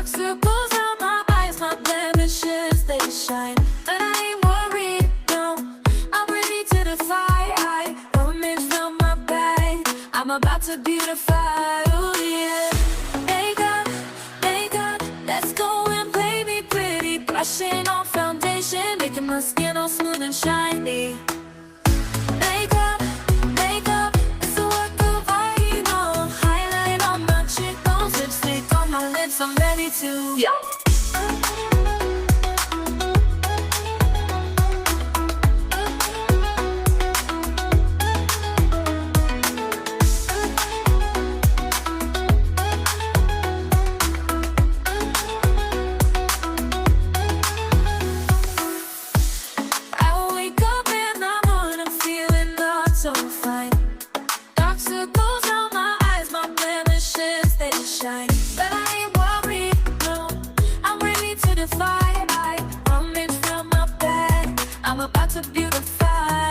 Dark circles on my eyes, my blemishes, they shine. But I ain't worried, no, I'm ready to defy. Image from my bag, I'm about to beautify, oh yeah. Make up, let's go and play me pretty. Brushing on foundation, making my skin all smooth and shiny. Make up, it's a work of art, you know. Highlight on my cheekbones, lipstick on my lips, I'm ready to I wake up in the morning feeling not so fine. Dark circles on my eyes, my blemishes, they shine. But I ain't worried, no, I'm ready to defy. I'm in from my bed, I'm about to beautify.